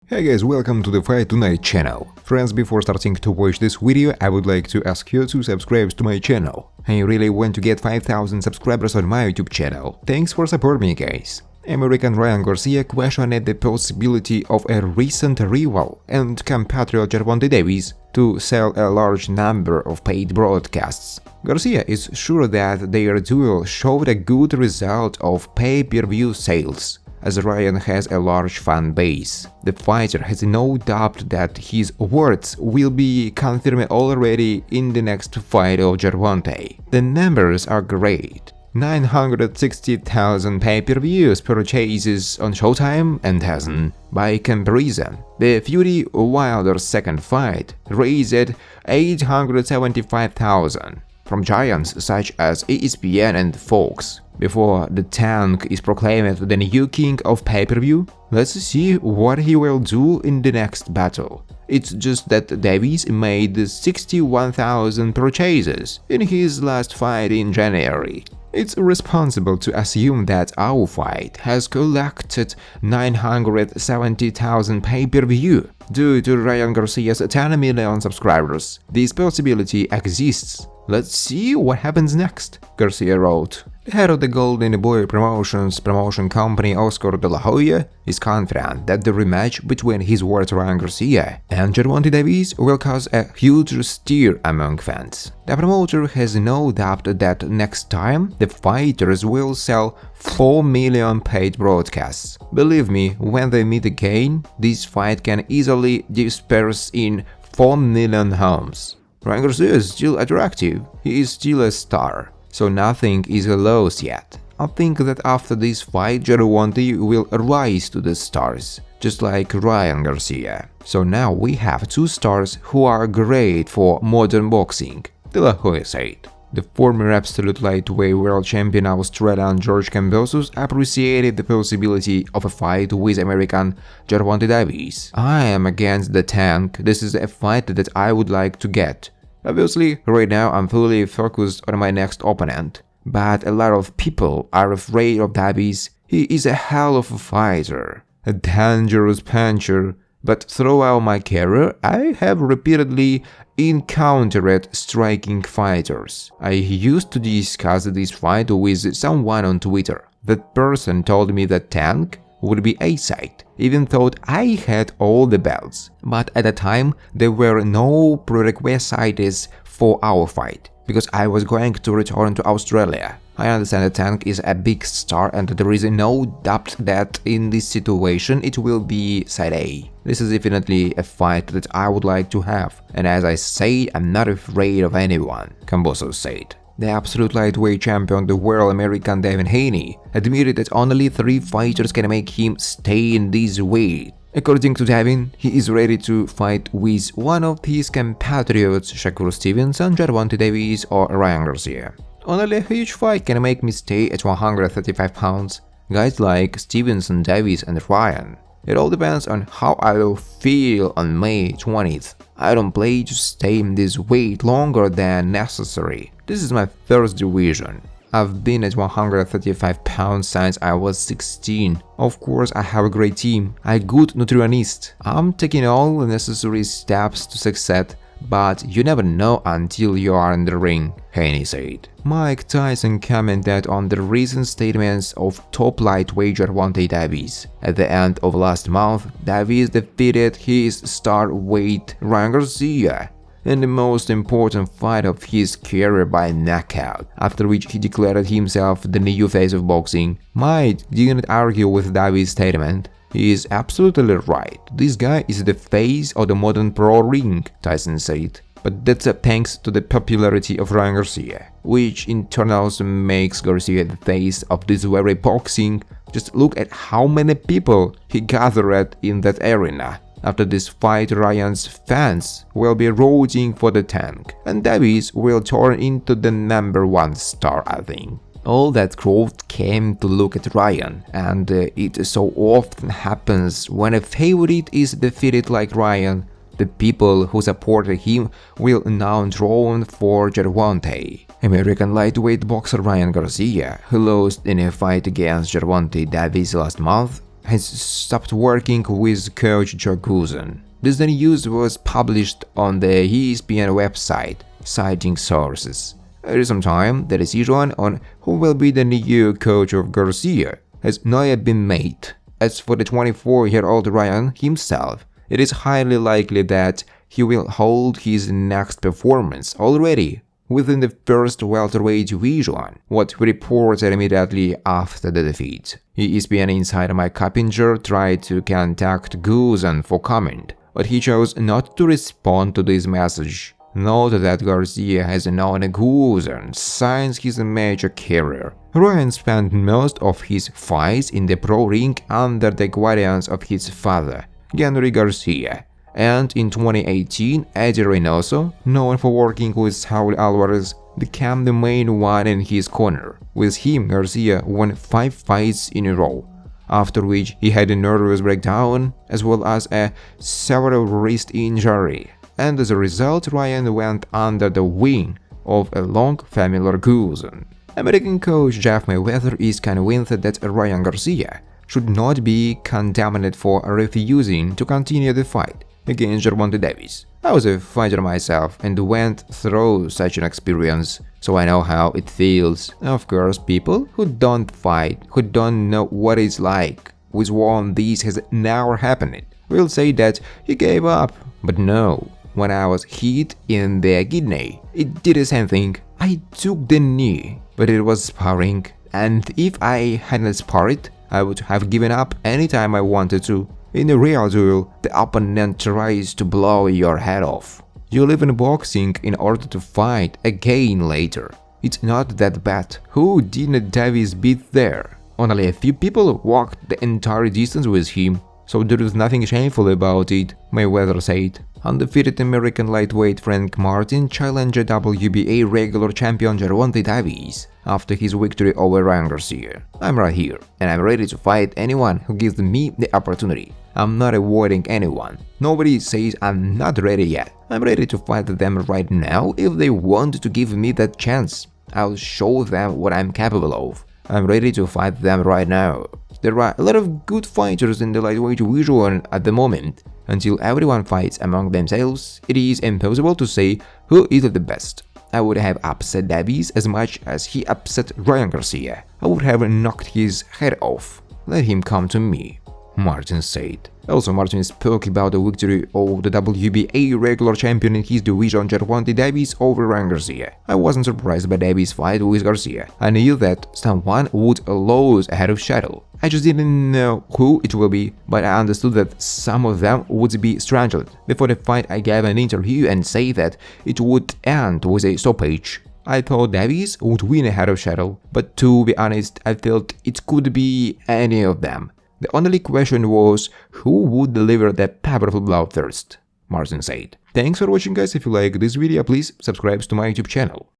Hey guys, welcome to the Fight Tonight channel. Friends, before starting to watch this video, I would like to ask you to subscribe to my channel. I really want to get 5,000 subscribers on my YouTube channel. Thanks for supporting me, guys. American Raina Garcia questioned the possibility of a recent rival and compatriot Gervonta Davis to sell a large number of paid broadcasts. Garcia is sure that their duel showed a good result of pay-per-view sales, as Ryan has a large fan base. The fighter has no doubt that his words will be confirmed already in the next fight of Gervonta. The numbers are great. 960,000 pay-per-views purchases on Showtime and hasn't. By comparison, the Fury Wilder's second fight raised 875,000 from giants such as ESPN and Fox. Before the Tank is proclaimed the new king of pay-per-view, let's see what he will do in the next battle. It's just that Davis made 61,000 purchases in his last fight in January. It's responsible to assume that our fight has collected 970,000 pay-per-view due to Raina Garcia's 10 million subscribers. This possibility exists. Let's see what happens next, Garcia wrote. The head of the Golden Boy Promotions promotion company Oscar De La Hoya is confident that the rematch between his ward Raina Garcia and Gervonta Davis will cause a huge stir among fans. The promoter has no doubt that next time the fighters will sell 4 million paid broadcasts. Believe me, when they meet again, this fight can easily disperse in 4 million homes. Raina Garcia is still attractive, he is still a star, so nothing is lost yet. I think that after this fight Gervonta will rise to the stars, just like Raina Garcia. So now we have two stars who are great for modern boxing, De La Hoya said. The former absolute lightweight world champion Australian George Kambosos appreciated the possibility of a fight with American Gervonta Davis. I am against the Tank, this is a fight that I would like to get. Obviously, right now I'm fully focused on my next opponent, but a lot of people are afraid of Davis. He is a hell of a fighter, a dangerous puncher. But throughout my career, I have repeatedly encountered striking fighters. I used to discuss this fight with someone on Twitter. That person told me that Tank would be A-side, even though I had all the belts. But at the time, there were no prerequisites for our fight, because I was going to return to Australia. I understand the Tank is a big star and there is no doubt that in this situation it will be side A. This is definitely a fight that I would like to have, and as I say, I'm not afraid of anyone, Kambosos said. The absolute lightweight champion, the world American Devin Haney, admitted that only 3 fighters can make him stay in this weight. According to Devin, he is ready to fight with one of his compatriots, Shakur Stevenson, Gervonta Davis or Raina Garcia. Only a huge fight can make me stay at 135 pounds. Guys like Stevenson, Davis and Ryan. It all depends on how I will feel on May 20th. I don't play to stay in this weight longer than necessary. This is my first division. I've been at 135 pounds since I was 16. Of course, I have a great team, a good nutritionist. I'm taking all the necessary steps to succeed, but you never know until you are in the ring, Haney said. Mike Tyson commented on the recent statements of top lightweight Gervonta Davis. At the end of last month, Davis defeated his star weight Raina Garcia in the most important fight of his career by knockout, after which he declared himself the new face of boxing. Mike didn't argue with Davis' statement. He is absolutely right. This guy is the face of the modern pro ring, Tyson said. But that's thanks to the popularity of Raina Garcia, which in turn also makes Garcia the face of this very boxing. Just look at how many people he gathered in that arena. After this fight, Ryan's fans will be rooting for the Tank, and Davis will turn into the #1 star, I think. All that crowd came to look at Ryan, and it so often happens when a favorite is defeated like Ryan. The people who supported him will now drawn for Gervonta. American lightweight boxer Raina Garcia, who lost in a fight against Gervonta Davis last month, has stopped working with coach Gervonta. This news was published on the ESPN website, citing sources. At the same time, the decision on who will be the new coach of Garcia has not yet been made. As for the 24-year-old Ryan himself, it is highly likely that he will hold his next performance already within the first welterweight division, what we reported immediately after the defeat. ESPN insider Mike Coppinger tried to contact Guzan for comment, but he chose not to respond to this message. Note that Garcia has known Guzan since his major career. Ryan spent most of his fights in the pro ring under the guidance of his father, Raina Garcia, and in 2018, Eddie Reynoso, known for working with Saul Alvarez, became the main one in his corner. With him, Garcia won 5 fights in a row, after which he had a nervous breakdown as well as a severe wrist injury, and as a result, Ryan went under the wing of a long-familiar Guzan. American coach Jeff Mayweather is convinced that Ryan Garcia should not be condemned for refusing to continue the fight against Gervonta Davis. I was a fighter myself and went through such an experience, so I know how it feels. Of course, people who don't fight, who don't know what it's like, with one this has never happened, will say that he gave up. But no, when I was hit in the kidney, it did the same thing. I took the knee, but it was sparring, and if I hadn't sparred, I would have given up anytime I wanted to. In a real duel, the opponent tries to blow your head off. You live in boxing in order to fight again later. It's not that bad. Who didn't Davis beat there? Only a few people walked the entire distance with him, so there is nothing shameful about it, Mayweather said. Undefeated American lightweight Frank Martin challenged WBA regular champion Gervonta Davis after his victory over Ryan Garcia. I'm right here, and I'm ready to fight anyone who gives me the opportunity. I'm not avoiding anyone. Nobody says I'm not ready yet. I'm ready to fight them right now if they want to give me that chance. I'll show them what I'm capable of. I'm ready to fight them right now. There are a lot of good fighters in the lightweight division at the moment. Until everyone fights among themselves, it is impossible to say who is the best. I would have upset Davis as much as he upset Ryan Garcia. I would have knocked his head off. Let him come to me, Martin said. Also, Martin spoke about the victory of the WBA regular champion in his division Gervonta Davis over Raina Garcia. I wasn't surprised by Davis' fight with Garcia. I knew that someone would lose ahead of Shadow. I just didn't know who it will be, but I understood that some of them would be strangled. Before the fight, I gave an interview and said that it would end with a stoppage. I thought Davis would win ahead of Shadow, but to be honest, I felt it could be any of them. The only question was who would deliver that powerful bloodthirst, Martin said. Thanks for watching, guys. If you like this video, please subscribe to my YouTube channel.